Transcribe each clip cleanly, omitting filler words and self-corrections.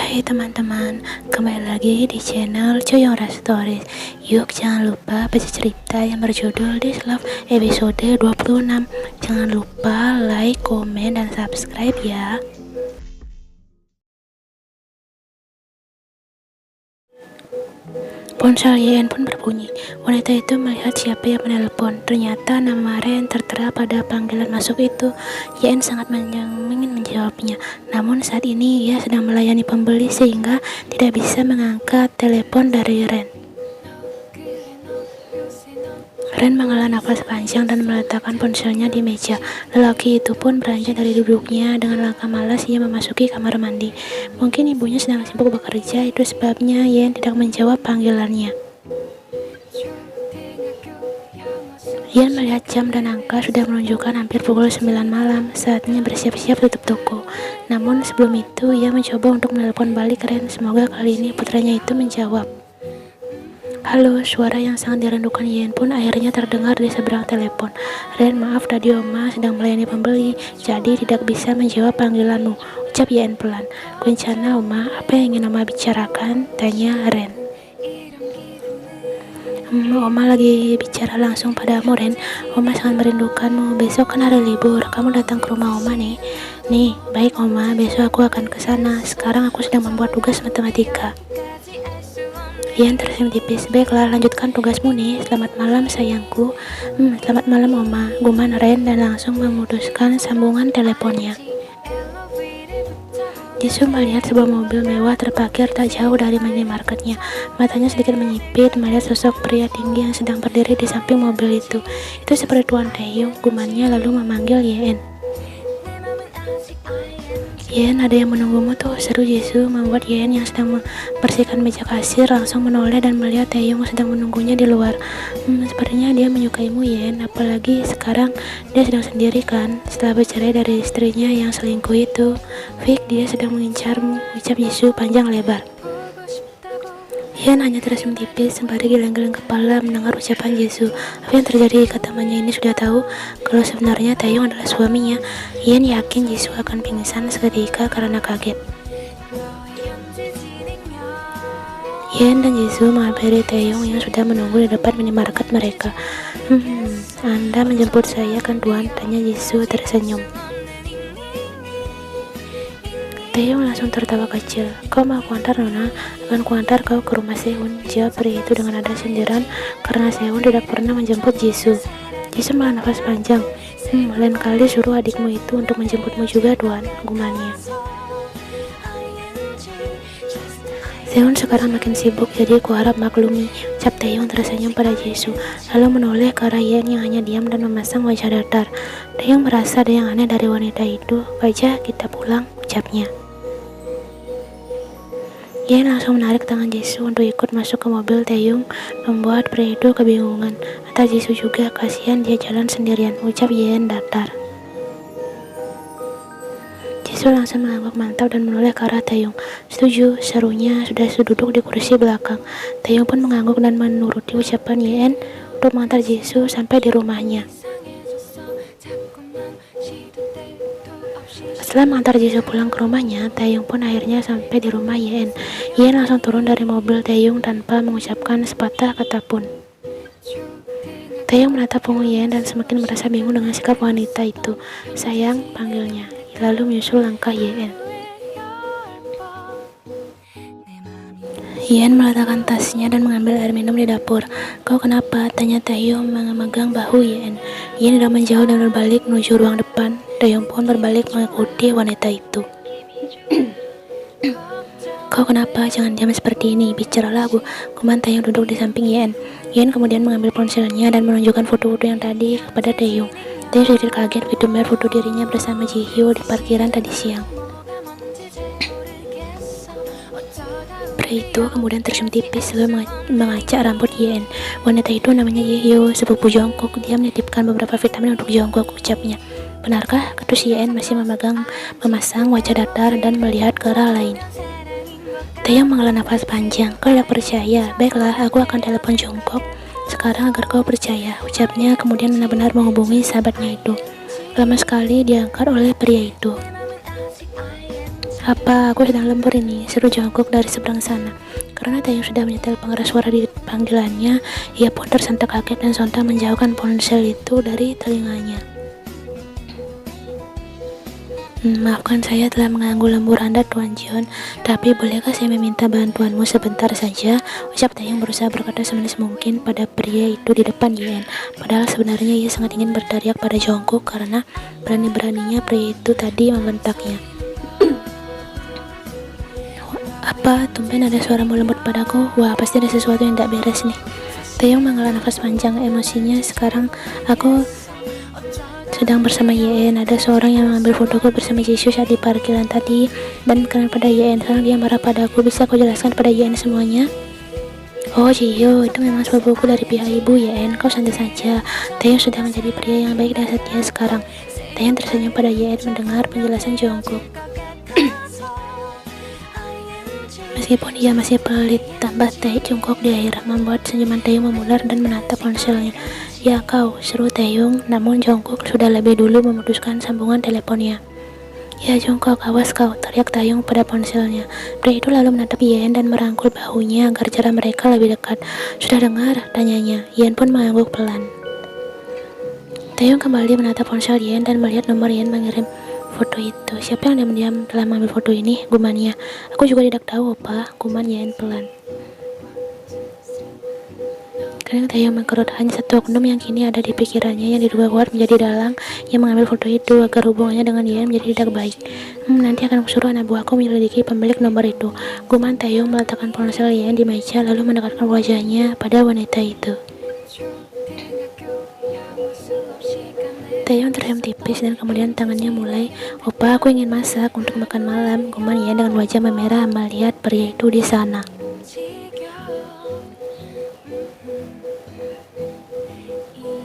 Hai teman-teman, kembali lagi di channel Coyora Stories. Yuk jangan lupa baca cerita yang berjudul This Love episode 26. Jangan lupa like, komen, dan subscribe ya. Ponsel Yen pun berbunyi. Wanita itu melihat siapa yang menelpon. Ternyata nama Ren tertera pada panggilan masuk itu. Yen sangat ingin menjawabnya. Namun saat ini ia sedang melayani pembeli sehingga tidak bisa mengangkat telepon dari Ren. Ren menghela nafas panjang dan meletakkan ponselnya di meja. Lelaki itu pun beranjak dari duduknya. Dengan langkah malas ia memasuki kamar mandi. Mungkin ibunya sedang sibuk bekerja, itu sebabnya Yen tidak menjawab panggilannya. Yen melihat jam dan angka sudah menunjukkan hampir pukul 9 malam. Saatnya bersiap-siap tutup toko. Namun sebelum itu ia mencoba untuk menelpon balik Ren. Semoga kali ini putranya itu menjawab. Halo, suara yang sangat dirindukan Yen pun akhirnya terdengar di seberang telepon. Ren, maaf tadi Oma sedang melayani pembeli, jadi tidak bisa menjawab panggilanmu, ucap Yen pelan. Kencana Oma, apa yang ingin Oma bicarakan? Tanya Ren. Oma lagi bicara langsung padamu Ren. Oma sangat merindukanmu. Besok kan hari libur, kamu datang ke rumah Oma nih. Nih, baik Oma, besok aku akan ke sana. Sekarang aku sedang membuat tugas matematika. Yen tersenyum tipis. Baiklah, lanjutkan tugasmu nih. Selamat malam sayangku. Selamat malam Oma, guman Ren dan langsung memutuskan sambungan teleponnya. Jisoo melihat sebuah mobil mewah terparkir tak jauh dari minimarketnya. Matanya sedikit menyipit melihat sosok pria tinggi yang sedang berdiri di samping mobil itu. Itu seperti Tuan Taeyong, gumannya lalu memanggil Yen. Yen, ada yang menunggumu tuh, seru Jisoo, membuat Yen yang sedang membersihkan meja kasir langsung menoleh dan melihat Taeyong sedang menunggunya di luar. Sepertinya dia menyukaimu Yen, apalagi sekarang dia sedang sendiri kan, setelah bercerai dari istrinya yang selingkuh itu. Fik, dia sedang mengincarmu, ucap Jisoo panjang lebar. Yen hanya tersenyum tipis sembari geleng-geleng kepala mendengar ucapan Jisoo. Apa yang terjadi? Kata temannya ini sudah tahu kalau sebenarnya Taeyong adalah suaminya. Yen yakin Jisoo akan pingsan seketika karena kaget. Yen dan Jisoo menghampiri Taeyong yang sudah menunggu di depan minimarket mereka. Anda menjemput saya kan Tuan? Tanya Jisoo tersenyum. Taeyong langsung tertawa kecil. Kau mau kuantar Nona? Akan kuantar kau ke rumah Sehun, jawab pria itu dengan nada sindiran karena Sehun tidak pernah menjemput Jisoo. Jisoo malah nafas panjang. Lain kali suruh adikmu itu untuk menjemputmu juga Tuan, gumannya. Sehun sekarang makin sibuk, jadi kuharap maklumi, ucap Taeyong tersenyum pada Jisoo, lalu menoleh ke arah Yen yang hanya diam dan memasang wajah datar. Taeyong merasa ada yang aneh dari wanita itu. Wajah, kita pulang, ucapnya. Yen langsung menarik tangan Jisoo untuk ikut masuk ke mobil Taeyong, membuat pria itu kebingungan. Kata Jisoo juga, kasihan dia jalan sendirian, ucap Yen datar. Jisoo langsung mengangguk mantap dan menoleh ke arah Taeyong. Setuju, serunya sudah duduk di kursi belakang. Taeyong pun mengangguk dan menuruti ucapan Yen untuk mengantar Jisoo sampai di rumahnya. Setelah mengantar Jisoo pulang ke rumahnya, Taeyong pun akhirnya sampai di rumah Yen. Yen langsung turun dari mobil Taeyong tanpa mengucapkan sepatah kata pun. Taeyong menatap punggung Yen dan semakin merasa bingung dengan sikap wanita itu. Sayang, panggilnya, lalu menyusul langkah Yen. Yen meletakkan tasnya dan mengambil air minum di dapur. Kau kenapa? Tanya Taeyong memegang bahu Yen. Yen tidak menjauh dan berbalik menuju ruang depan. Taeyong pun berbalik mengikuti wanita itu. Kau kenapa? Jangan diam seperti ini. Bicaralah, guman Taeyong duduk di samping Yen. Yen kemudian mengambil ponselnya dan menunjukkan foto-foto yang tadi kepada Taeyong. Taeyong sedikit kaget begitu melihat foto dirinya bersama Jihyo di parkiran tadi siang. Pria itu kemudian tersenyum tipis lalu mengacak rambut Yen. Wanita itu namanya Jihyo, sepupu Jongkook. Dia menitipkan beberapa vitamin untuk Jongkook, ucapnya. Benarkah? Ketus Yen masih memasang wajah datar dan melihat ke arah lain. Taeyong menghela nafas panjang. Kau tidak percaya? Baiklah, aku akan telepon Jongkook sekarang agar kau percaya, ucapnya kemudian benar-benar menghubungi sahabatnya itu. Lama sekali diangkat oleh pria itu. Apa aku sedang lembur ini? Seru Jongkok dari seberang sana. Karena Taeyong sudah menyetel pengeras suara di panggilannya, ia pun tersentak kaget dan sontak menjauhkan ponsel itu dari telinganya. Maafkan saya telah mengganggu lembur Anda, Tuan John, tapi bolehkah saya meminta bantuanmu sebentar saja? Ucap Taeyong berusaha berkata semanis mungkin pada pria itu di depan Yen. Padahal sebenarnya ia sangat ingin berteriak pada Jongkok karena berani-beraninya pria itu tadi membentaknya. Apa, tumben ada suaramu lembut padaku? Wah, pasti ada sesuatu yang tidak beres nih. Taeyong menghela nafas panjang emosinya. Sekarang aku sedang bersama Yen. Ada seorang yang mengambil fotoku bersama Jisoo saat di parkiran tadi dan berkenan pada Yen. Sekarang dia marah padaku. Bisa kau jelaskan pada Yen semuanya? Oh Jisoo, itu memang sepupuku dari pihak ibu Yen. Kau santai saja. Taeyong sudah menjadi pria yang baik dan setia sekarang. Taeyong tersenyum pada Yen mendengar penjelasan Jongkok. Meskipun ia masih pelit, tambah teh Jongkok di akhir membuat senyuman Taeyong memudar dan menatap ponselnya. Ya kau, seru Taeyong, namun Jongkok sudah lebih dulu memutuskan sambungan teleponnya. Ya Jongkok, awas kau, teriak Taeyong pada ponselnya. Pria itu lalu menatap Yen dan merangkul bahunya agar jarak mereka lebih dekat. Sudah dengar? Tanyanya. Yen pun mengangguk pelan. Taeyong kembali menatap ponsel Yen dan melihat nomor Yen mengirim foto itu. Siapa yang diam-diam telah mengambil foto ini? Gumannya. Aku juga tidak tahu, Pak. Guman Yen pelan. Kadang Taeyong mengkerut hanya satu oknum yang kini ada di pikirannya yang diduga kuat menjadi dalang yang mengambil foto itu agar hubungannya dengan Yen menjadi tidak baik. Nanti akan kusuruh anak buahku menyelidiki pemilik nomor itu. Guman Taeyong meletakkan ponsel Yen di meja lalu mendekatkan wajahnya pada wanita itu. Taeyong tersenyum tipis dan kemudian tangannya mulai, Opa, aku ingin masak untuk makan malam. Guman Yen dengan wajah memerah melihat pria itu di sana.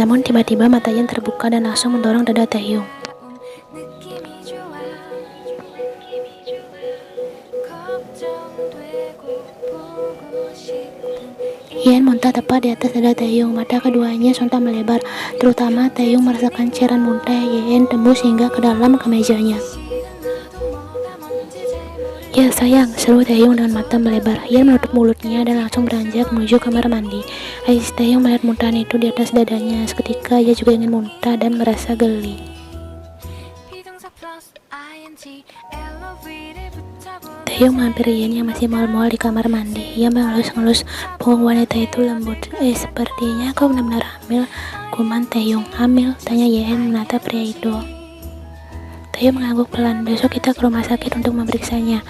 Namun tiba-tiba mata Yen terbuka dan langsung mendorong dada Taeyong. Yen muntah tepat di atas dada Taeyong. Mata keduanya sontak melebar, terutama Taeyong merasakan cairan muntah Yen tembus hingga ke dalam kemejanya. Ya sayang, seru Taeyong dengan mata melebar. Yen menutup mulutnya dan langsung beranjak menuju kamar mandi. Taeyong melihat muntahan itu di atas dadanya. Seketika ia juga ingin muntah dan merasa geli. Taeyong menghampiri Yen yang masih mual-mual di kamar mandi. Ia mengelus-ngelus punggung wanita itu lembut. Sepertinya kau benar-benar hamil. Guman Taeyong. Hamil? Tanya Yen menatap pria itu. Taeyong mengangguk pelan. Besok kita ke rumah sakit untuk memeriksanya.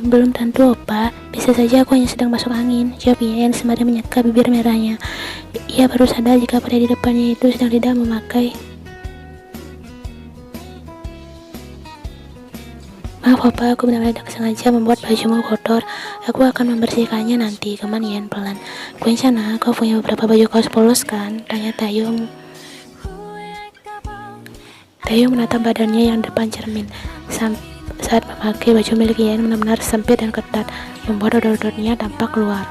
Belum tentu, Opa. Bisa saja aku hanya sedang masuk angin, jawab Yen sembari menyeka bibir merahnya. Ia baru sadar jika pria di depannya itu sedang tidak memakai. Maaf Opa, aku benar-benar tidak sengaja membuat bajumu kotor. Aku akan membersihkannya nanti, Guman Yen pelan. Kuencana, kau punya beberapa baju kaos polos kan? Tanya Taeyong. Taeyong menatap badannya yang depan cermin. Saat memakai baju milik Yen benar-benar sempit dan ketat, membuat dodot-dodotnya tampak keluar.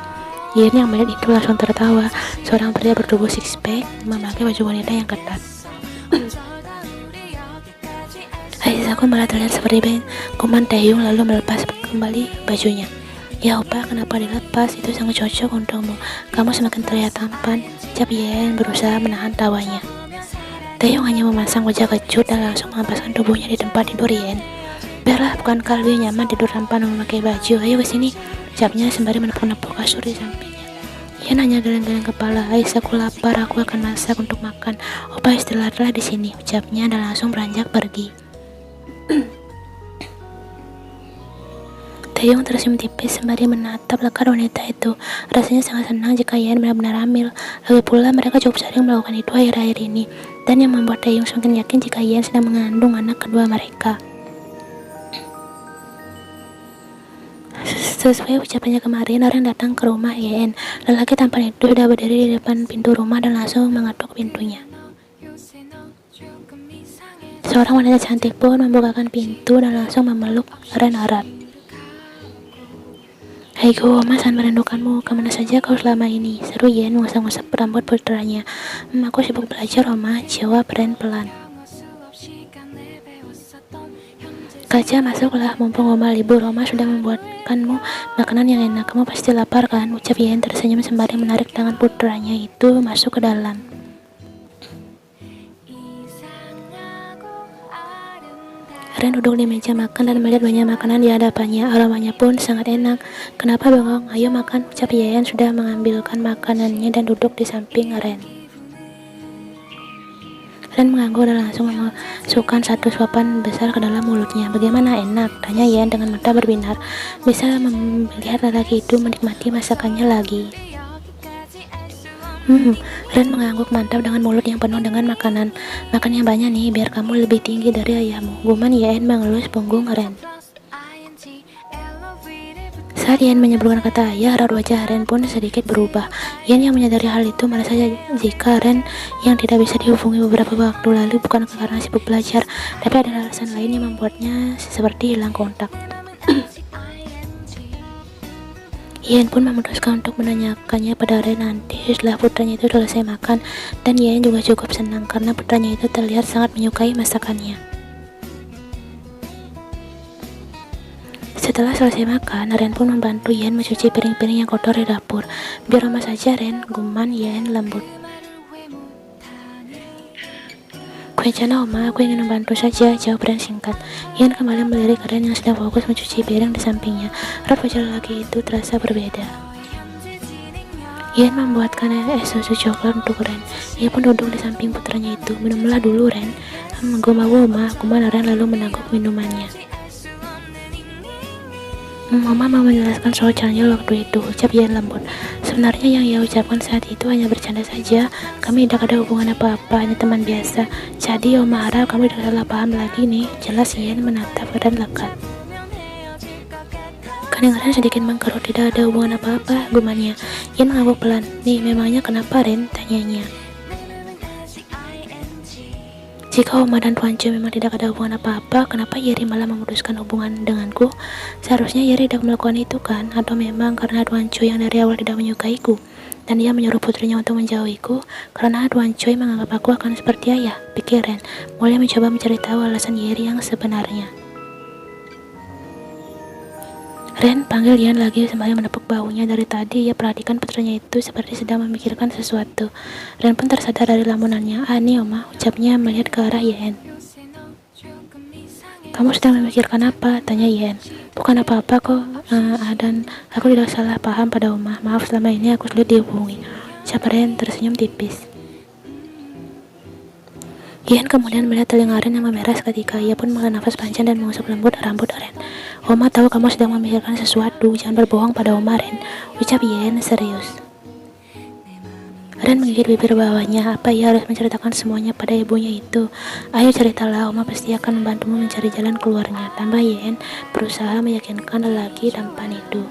Yen yang melihat itu langsung tertawa. Seorang pria bertubuh six-pack memakai baju wanita yang ketat. Aku malah terlihat seperti Guman Taeyong lalu melepas kembali bajunya. Ya Opa, kenapa dilepas? Itu sangat cocok untukmu. Kamu semakin terlihat tampan, ucap Yen berusaha menahan tawanya. Taeyong hanya memasang wajah kecut dan langsung mengampaskan tubuhnya di tempat tidur Yen. Biarlah, bukankah lebih nyaman tidur tanpa memakai baju? Ayo kesini, ucapnya sembari menepuk-nepuk kasur di sampingnya. Yen hanya geleng-geleng kepala. Aku lapar, aku akan masak untuk makan. Opa istirahatlah di sini, ucapnya dan langsung beranjak pergi. Taeyong tersenyum tipis sembari menatap lekar wanita itu. Rasanya sangat senang jika Yen benar-benar hamil. Lagi pula mereka cukup sering melakukan itu akhir-akhir ini. Dan yang membuat Taeyong semakin yakin jika Yen sedang mengandung anak kedua mereka. Sesuai ucapannya kemarin, orang datang ke rumah Yen. Lelaki tampan itu sudah berdiri di depan pintu rumah dan langsung mengetuk pintunya. Seorang wanita cantik pun membukakan pintu dan langsung memeluk erat-erat. Haigo, Mas sangat merindukanmu. Kemana saja kau selama ini? Seru Yen mengusap-ngusap rambut putranya. Aku sibuk belajar, Oma, jawab Ren pelan. Kaca, masuklah, mumpung Oma libur. Oma sudah membuatkanmu makanan yang enak. Kamu pasti lapar kan? Ucap Yen tersenyum sembari menarik tangan putranya itu masuk ke dalam. Ren duduk di meja makan dan melihat banyak makanan di hadapannya. Aromanya pun sangat enak. Kenapa bengong? Ayo makan, ucap Yen sudah mengambilkan makanannya dan duduk di samping Ren. Ren mengangguk dan langsung memasukkan satu suapan besar ke dalam mulutnya. Bagaimana, enak? Tanya Yen dengan mata berbinar. Bisa melihat lelaki itu menikmati masakannya lagi. Ren mengangguk mantap dengan mulut yang penuh dengan makanan. Makan yang banyak nih, biar kamu lebih tinggi dari ayahmu. Guman Yen mengelus punggung Ren. Saat Yen menyebutkan kata ayah, raut wajah Ren pun sedikit berubah. Yen yang menyadari hal itu merasa jika Ren yang tidak bisa dihubungi beberapa waktu lalu bukan karena sibuk belajar, tapi ada alasan lain yang membuatnya seperti hilang kontak. Yen pun memutuskan untuk menanyakannya pada Ren nanti setelah putranya itu selesai makan, dan Yen juga cukup senang karena putranya itu terlihat sangat menyukai masakannya. Setelah selesai makan, Ren pun membantu Yen mencuci piring-piring yang kotor di dapur. Biar Oma saja, Ren, guman Yen lembut. Kuencana Oma, aku ingin membantu saja, jawab Ren singkat. Yen kembali melirik Ren yang sedang fokus mencuci piring di sampingnya. Raut wajah lelaki itu terasa berbeda. Yen membuatkan es susu coklat untuk Ren. Ia pun duduk di samping putranya itu. Minumlah dulu, Ren. Gumau Oma, guman Ren lalu menangguk minumannya. Mama mau menjelaskan soal Chanyeol waktu itu, ucap Yen lembut. Sebenarnya yang ia ucapkan saat itu hanya bercanda saja. Kami tidak ada hubungan apa-apa, hanya teman biasa. Jadi Oma harap kamu tidak salah paham lagi nih. Jelas Yen menatap Ren lekat. Kedengaran sedikit mengkerut, tidak ada hubungan apa-apa, gumannya. Yen mengangguk pelan. Nih, memangnya kenapa, Ren? Tanyanya. Jika Oma dan Tuan Choi memang tidak ada hubungan apa-apa, kenapa Yeri malah memutuskan hubungan denganku? Seharusnya Yeri tidak melakukan itu kan? Atau memang karena Tuan Choi yang dari awal tidak menyukaiku, dan dia menyuruh putrinya untuk menjauhiku karena Tuan Choi menganggap aku akan seperti ayah, pikir Ren, mulai mencoba mencari tahu alasan Yeri yang sebenarnya. Ren panggil Yen lagi sembari menepuk bahunya. Dari tadi ia perhatikan putranya itu seperti sedang memikirkan sesuatu. Ren pun tersadar dari lamunannya. Nih Oma, ucapnya melihat ke arah Yen. Kamu sedang memikirkan apa? Tanya Yen. Bukan apa-apa kok, dan aku tidak salah paham pada Oma. Maaf selama ini aku sulit dihubungi, ucap Ren tersenyum tipis. Yen kemudian melihat telinga Ren yang memerah seketika. Ia pun menghela nafas panjang dan mengusap lembut rambut Ren. Oma tahu kamu sedang memikirkan sesuatu. Jangan berbohong pada Oma, Ren, ucap Yen serius. Ren menggigit bibir bawahnya. Apa ia harus menceritakan semuanya pada ibunya itu? Ayo ceritalah, Oma pasti akan membantumu mencari jalan keluarnya, tambah Yen berusaha meyakinkan lelaki tampan itu.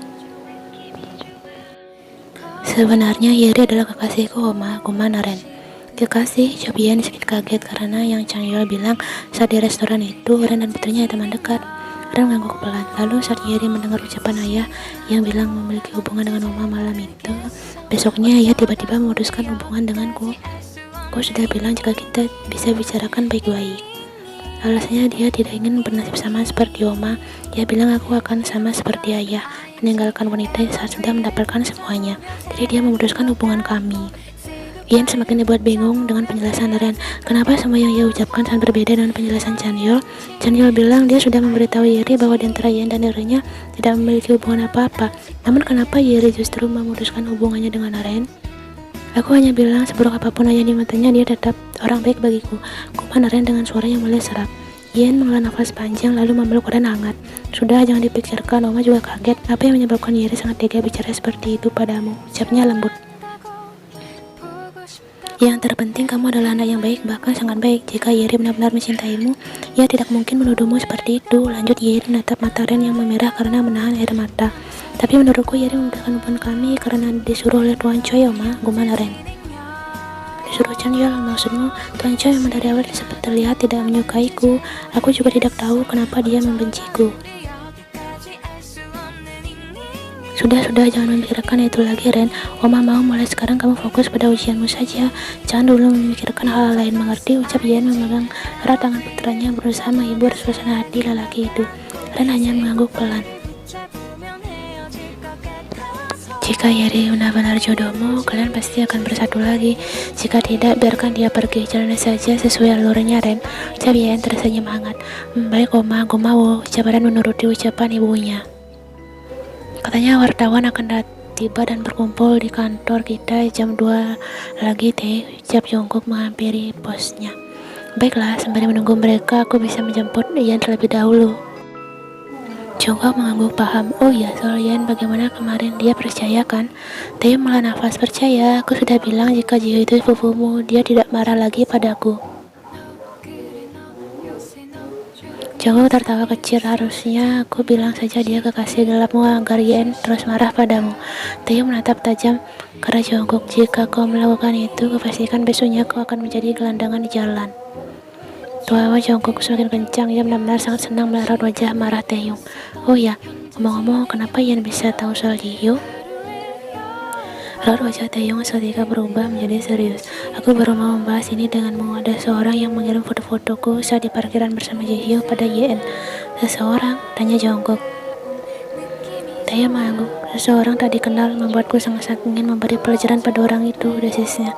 Sebenarnya Yeri adalah kekasihku, Oma, guman Ren. Kekasih, jawab Yen sedikit kaget karena yang Chanyeol bilang saat di restoran itu Ren dan putrinya teman dekat. Ren mengangguk pelan. Lalu saat Yeri mendengar ucapan ayah yang bilang memiliki hubungan dengan Oma malam itu, besoknya ia tiba-tiba memutuskan hubungan denganku. Aku sudah bilang jika kita bisa bicarakan baik-baik. Alasannya dia tidak ingin bernasib sama seperti Oma. Dia bilang aku akan sama seperti ayah, meninggalkan wanita saat sudah mendapatkan semuanya. Jadi dia memutuskan hubungan kami. Yen semakin dibuat bingung dengan penjelasan Ren. Kenapa semua yang ia ucapkan sangat berbeda dengan penjelasan Chanyeol? Chanyeol bilang dia sudah memberitahu Yeri bahwa di antara Yen dan dirinya tidak memiliki hubungan apa-apa. Namun kenapa Yeri justru memutuskan hubungannya dengan Ren? Aku hanya bilang seburuk apapun ayah di matanya, dia tetap orang baik bagiku, guman Ren dengan suara yang mulai serap. Yen menghela nafas panjang lalu memeluk Ren hangat. Sudah, jangan dipikirkan, Oma juga kaget. Apa yang menyebabkan Yeri sangat tega bicara seperti itu padamu? Ucapnya lembut. Yang terpenting kamu adalah anak yang baik, bahkan sangat baik. Jika Yeri benar-benar mencintaimu, ia tidak mungkin menuduhmu seperti itu. Lanjut Yeri menatap mata Ren yang memerah karena menahan air mata. Tapi menurutku Yeri memudahkan hubungan kami karena disuruh oleh Tuan Choi, Oma, guman Ren. Disuruh Chanyeol, maksudmu? Tuan Choi memang dari awal sempat terlihat tidak menyukaiku. Aku juga tidak tahu kenapa dia membenciku. Sudah, jangan memikirkan itu lagi, Ren. Oma mau mulai sekarang kamu fokus pada ujianmu saja. Jangan dulu memikirkan hal lain, mengerti? Ucap Yen memegang erat tangan putranya, berusaha menghibur suasana hati lelaki itu. Ren hanya mengangguk pelan. Jika Yeri benar-benar jodohmu, kalian pasti akan bersatu lagi. Jika tidak, biarkan dia pergi. Jalani saja sesuai alurnya, Ren. Ucap Yen tersenyum hangat. Baik, Oma, gue mau. Ucap Ren menuruti ucapan ibunya. Katanya wartawan akan tiba dan berkumpul di kantor kita jam 2 lagi, Teh. Ucap Jongkook menghampiri posnya. Baiklah, sembari menunggu mereka, aku bisa menjemput Ian terlebih dahulu. Jongkook mengangguk paham. Oh iya, soal Ian bagaimana kemarin, dia percaya kan? Teh malah nafas percaya. Aku sudah bilang jika Jiho itu sepupumu, dia tidak marah lagi padaku. Jongkook tertawa kecil. Harusnya aku bilang saja dia kekasih gelapmu agar Yen terus marah padamu. Taeyong menatap tajam ke arah Jongkook. Jika kau melakukan itu, pastikan besoknya kau akan menjadi gelandangan di jalan. Tawa Jongkook semakin kencang. Ia benar-benar sangat senang melihat wajah marah Taeyong. Oh ya, ngomong-ngomong, kenapa Yen bisa tahu soal Jiho? Raut wajah Taeyong seketika berubah menjadi serius. Aku baru mau membahas ini denganmu. Ada seorang yang mengirim foto-fotoku saat di parkiran bersama Jiho pada Yen. Seseorang? Tanya Jongkook. Taeyong mengangguk. Seseorang tak dikenal membuatku sangat ingin memberi pelajaran pada orang itu, desisnya.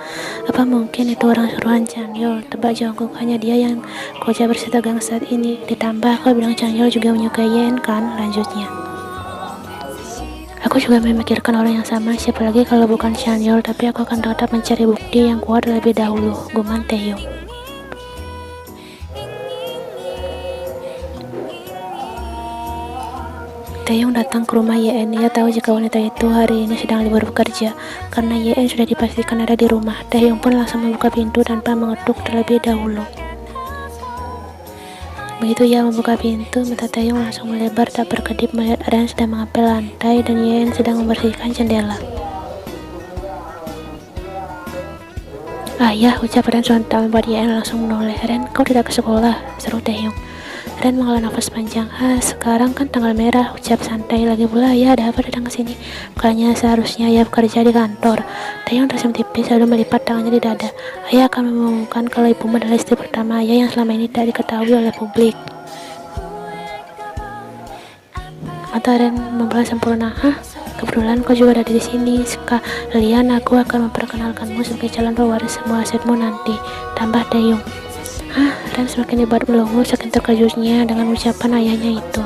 Apa mungkin itu orang suruhan Chanyeol? Tebak Jongkook, hanya dia yang koja bersitegang saat ini. Ditambah kau bilang Chanyeol juga menyukai Yen kan? Lanjutnya. Aku juga memikirkan orang yang sama, siapa lagi kalau bukan Chanyeol, tapi aku akan tetap mencari bukti yang kuat lebih dahulu, gumam Taeyong. Taeyong datang ke rumah Yen. Ia tahu jika wanita itu hari ini sedang libur bekerja. Karena Yen sudah dipastikan ada di rumah, Taeyong pun langsung membuka pintu tanpa mengetuk terlebih dahulu. Begitu ia membuka pintu, mata Taeyong langsung melebar tak berkedip melihat Ren sedang mengepel lantai dan Yen sedang membersihkan jendela. Ayah, ucap Ren sontak membuat Yen langsung menoleh. Ren, kau tidak ke sekolah? Seru Taeyong. Ren menghela nafas panjang. Sekarang kan tanggal merah, ucap santai. Lagi pula ya ada apa datang ke sini? Bukannya seharusnya ia bekerja di kantor. Taeyong tersenyum tipis lalu melipat tangannya di dada. Ayah akan mengumumkan kalau ibumu adalah istri pertama ayah yang selama ini tidak diketahui oleh publik. Mata Ren membelah sempurna. Kebetulan kau juga ada di sini. Sekalian aku akan memperkenalkanmu sebagai calon pewaris semua asetmu nanti, tambah Taeyong. Ren semakin dibuat melongo saking terkejutnya dengan ucapan ayahnya itu.